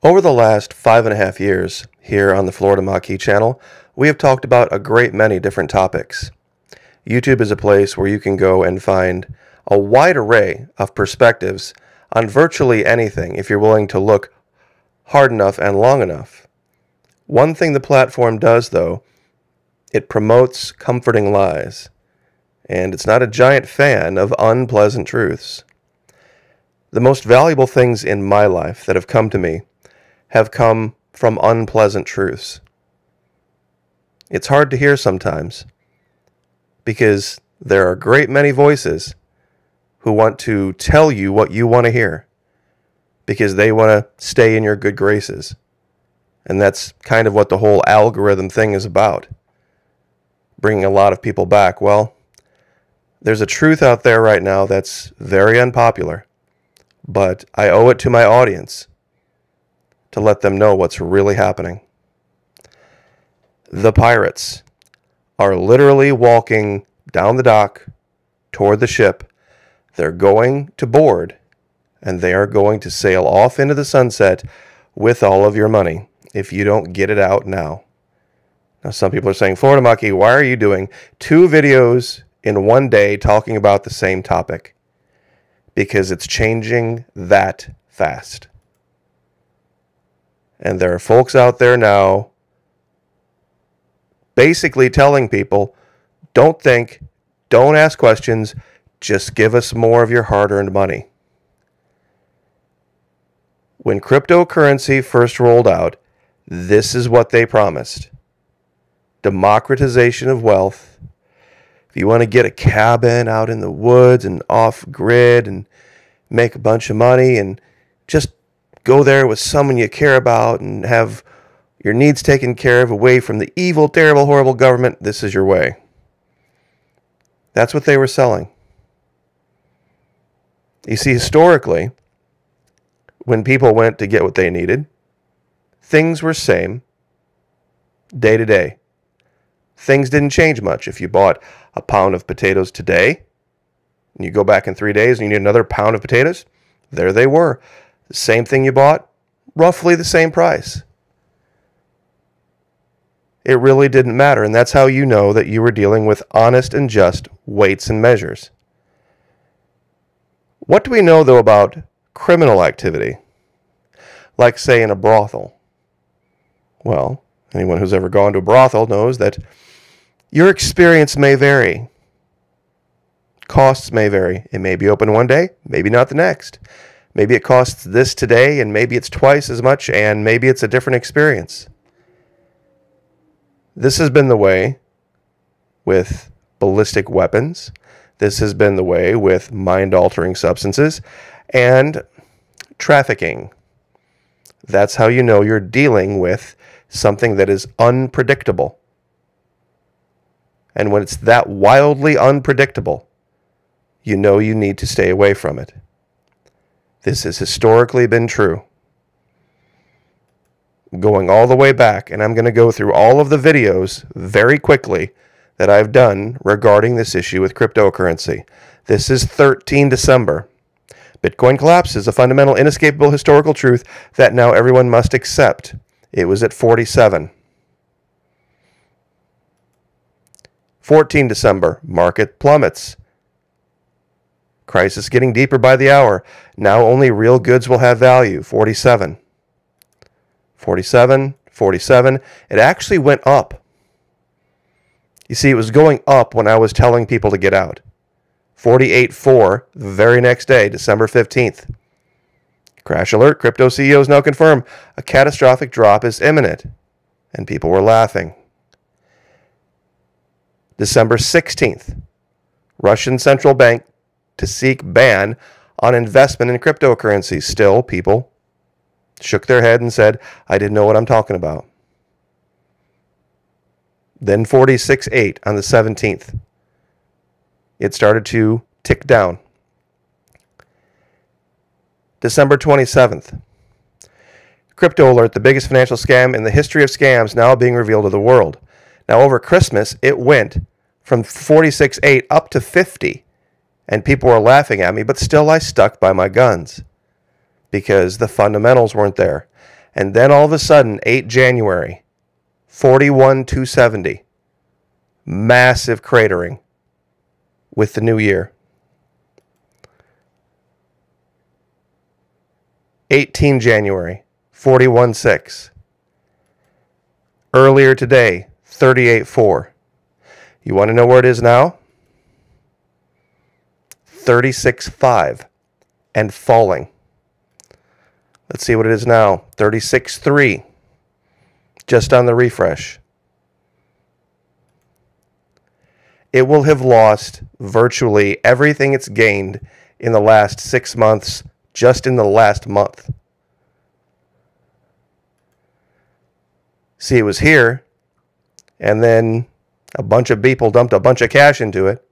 Over the last 5.5 years here on the Florida Maquis channel, we have talked about a great many different topics. YouTube is a place where you can go and find a wide array of perspectives on virtually anything if you're willing to look hard enough and long enough. One thing the platform does, though, it promotes comforting lies, and it's not a giant fan of unpleasant truths. The most valuable things in my life that have come to me have come from unpleasant truths. It's hard to hear sometimes because there are a great many voices who want to tell you what you want to hear because they want to stay in your good graces. And that's kind of what the whole algorithm thing is about. Bringing a lot of people back. Well, there's a truth out there right now that's very unpopular, but I owe it to my audience to let them know what's really happening. The pirates are literally walking down the dock toward the ship. They're going to board, and they are going to sail off into the sunset with all of your money if you don't get it out now. Now, some people are saying, Florida Maquis, why are you doing 2 videos in one day talking about the same topic? Because it's changing that fast. And there are folks out there now basically telling people, don't think, don't ask questions, just give us more of your hard-earned money. When cryptocurrency first rolled out, this is what they promised. Democratization of wealth. If you want to get a cabin out in the woods and off-grid and make a bunch of money and just go there with someone you care about and have your needs taken care of away from the evil, terrible, horrible government, this is your way. That's what they were selling. You see, historically, when people went to get what they needed, things were same day to day. Things didn't change much. If you bought a pound of potatoes today, and you go back in 3 days and you need another pound of potatoes, there they were. The same thing you bought, roughly the same price. It really didn't matter, and that's how you know that you were dealing with honest and just weights and measures. What do we know, though, about criminal activity? Like, say, in a brothel. Well, anyone who's ever gone to a brothel knows that your experience may vary. Costs may vary. It may be open one day, maybe not the next. Maybe it costs this today, and maybe it's twice as much, and maybe it's a different experience. This has been the way with ballistic weapons. This has been the way with mind-altering substances and trafficking. That's how you know you're dealing with something that is unpredictable. And when it's that wildly unpredictable, you know you need to stay away from it. This has historically been true. Going all the way back, and I'm going to go through all of the videos very quickly that I've done regarding this issue with cryptocurrency. This is 13 December. Bitcoin collapses, a fundamental, inescapable historical truth that now everyone must accept. It was at 47. 14 December, market plummets. Crisis getting deeper by the hour. Now only real goods will have value. 47. 47. 47. It actually went up. You see, it was going up when I was telling people to get out. 48.4 the very next day, December 15th. Crash alert, crypto CEOs now confirm a catastrophic drop is imminent. And people were laughing. December 16th, Russian central bank to seek ban on investment in cryptocurrency. Still, people shook their head and said, I didn't know what I'm talking about. Then 46.8 on the 17th. It started to tick down. December 27th. Crypto alert, the biggest financial scam in the history of scams now being revealed to the world. Now, over Christmas, it went from 46.8 up to 50. And people were laughing at me, but still I stuck by my guns because the fundamentals weren't there. And then all of a sudden, 8 January, 41,270. Massive cratering with the new year. 18 January, 41.6. Earlier today, 38.4. You want to know where it is now? 36.5 and falling. Let's see what it is now. 36.3. Just on the refresh. It will have lost virtually everything it's gained in the last 6 months, just in the last month. See, it was here, and then a bunch of people dumped a bunch of cash into it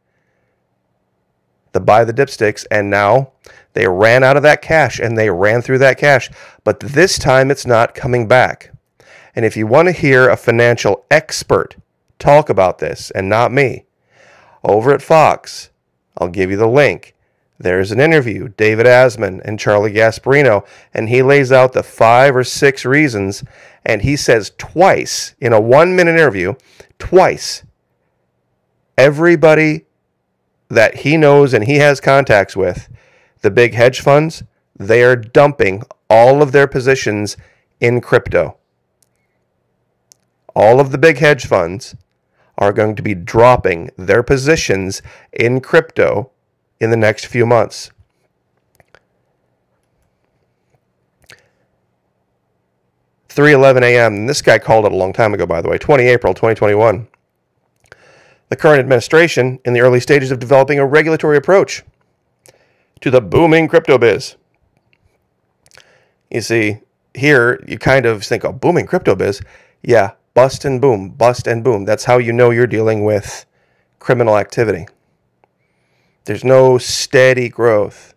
to buy the dipsticks, and now they ran out of that cash, and they ran through that cash. But this time, it's not coming back. And if you want to hear a financial expert talk about this, and not me, over at Fox, I'll give you the link. There's an interview, David Asman and Charlie Gasparino, and he lays out the 5 or 6 reasons, and he says twice, in a 1-minute interview, twice, everybody that he knows and he has contacts with, the big hedge funds, they are dumping all of their positions in crypto. All of the big hedge funds are going to be dropping their positions in crypto in the next few months. (3:11 a.m.), and this guy called it a long time ago, by the way, 20 April 2021. The current administration in the early stages of developing a regulatory approach to the booming crypto biz. You see, here you kind of think, oh, booming crypto biz. Yeah, bust and boom, bust and boom. That's how you know you're dealing with criminal activity. There's no steady growth.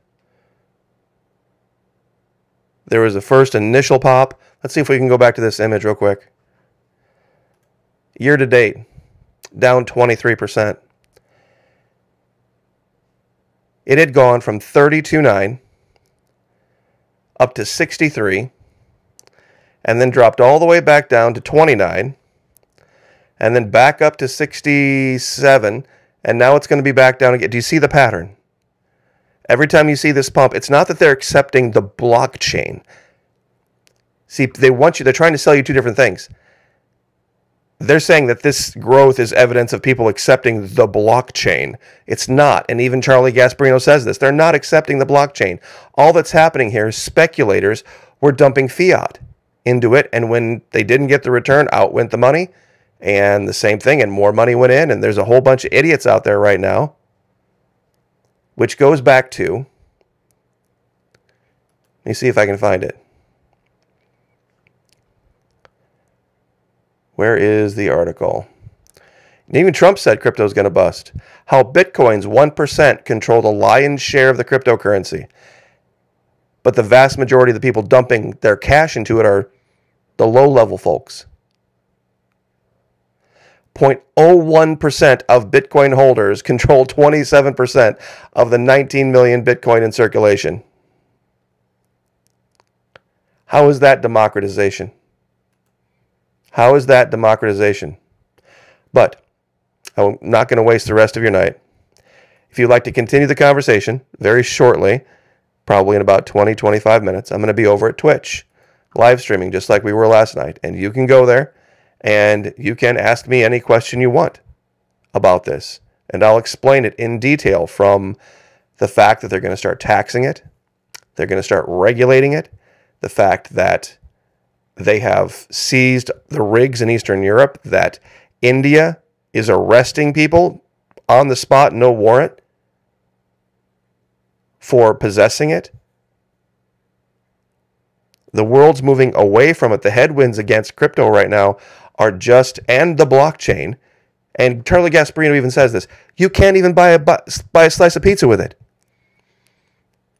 There was a first initial pop. Let's see if we can go back to this image real quick. Year to date, down 23%. It had gone from 32.9 up to 63, and then dropped all the way back down to 29, and then back up to 67, and now it's going to be back down again. Do you see the pattern? Every time you see this pump, it's not that they're accepting the blockchain. See, they're trying to sell you two different things. They're saying that this growth is evidence of people accepting the blockchain. It's not, and even Charlie Gasparino says this. They're not accepting the blockchain. All that's happening here is speculators were dumping fiat into it, and when they didn't get the return, out went the money, and the same thing, and more money went in, and there's a whole bunch of idiots out there right now, which goes back to, let me see if I can find it. Where is the article? And even Trump said crypto is going to bust. How Bitcoin's 1% control the lion's share of the cryptocurrency. But the vast majority of the people dumping their cash into it are the low-level folks. 0.01% of Bitcoin holders control 27% of the 19 million Bitcoin in circulation. How is that democratization? How is that democratization? But I'm not going to waste the rest of your night. If you'd like to continue the conversation very shortly, probably in about 20-25 minutes, I'm going to be over at Twitch, live streaming just like we were last night. And you can go there and you can ask me any question you want about this. And I'll explain it in detail, from the fact that they're going to start taxing it, they're going to start regulating it, the fact that they have seized the rigs in Eastern Europe, that India is arresting people on the spot, no warrant, for possessing it. The world's moving away from it. The headwinds against crypto right now are just, and the blockchain, and Charlie Gasparino even says this, you can't even buy a slice of pizza with it.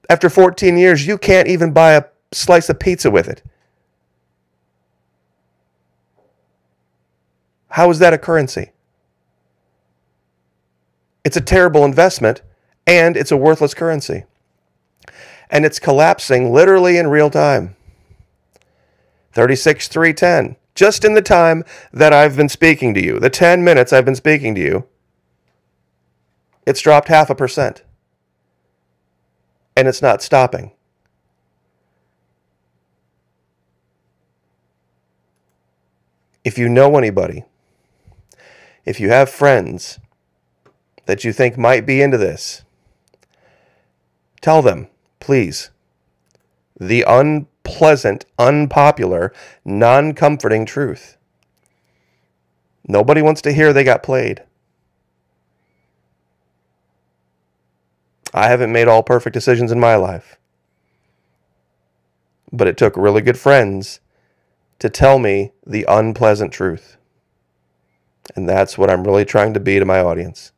After 14 years, you can't even buy a slice of pizza with it. How is that a currency? It's a terrible investment, and it's a worthless currency. And it's collapsing literally in real time. 36,310. Just in the time that I've been speaking to you, the 10 minutes I've been speaking to you, it's dropped 0.5%. And it's not stopping. If you know anybody, if you have friends that you think might be into this, tell them, please, the unpleasant, unpopular, non-comforting truth. Nobody wants to hear they got played. I haven't made all perfect decisions in my life, but it took really good friends to tell me the unpleasant truth. And that's what I'm really trying to be to my audience.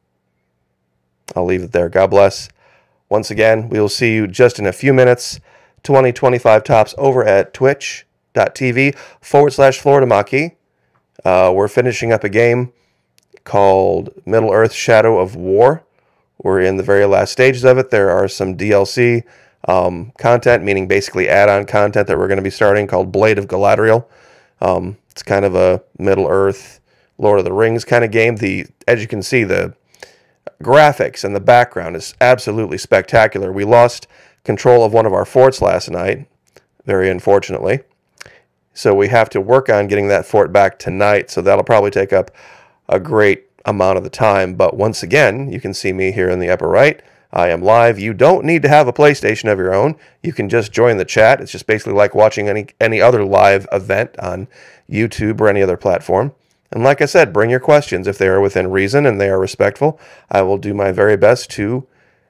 I'll leave it there. God bless. Once again, we will see you just in a few minutes. 2025 tops over at twitch.tv/Florida Mach-E. We're finishing up a game called Middle Earth Shadow of War. We're in the very last stages of it. There are some DLC content, meaning basically add-on content that we're going to be starting called Blade of Galadriel. It's kind of a Middle Earth, Lord of the Rings kind of game. As you can see, the graphics and the background is absolutely spectacular. We lost control of one of our forts last night, very unfortunately. So we have to work on getting that fort back tonight. So that'll probably take up a great amount of the time. But once again, you can see me here in the upper right. I am live. You don't need to have a PlayStation of your own. You can just join the chat. It's just basically like watching any other live event on YouTube or any other platform. And like I said, bring your questions. If they are within reason and they are respectful, I will do my very best to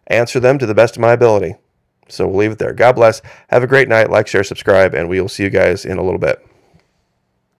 answer them to the best of my ability. So we'll leave it there. God bless. Have a great night. Like, share, subscribe, and we will see you guys in a little bit.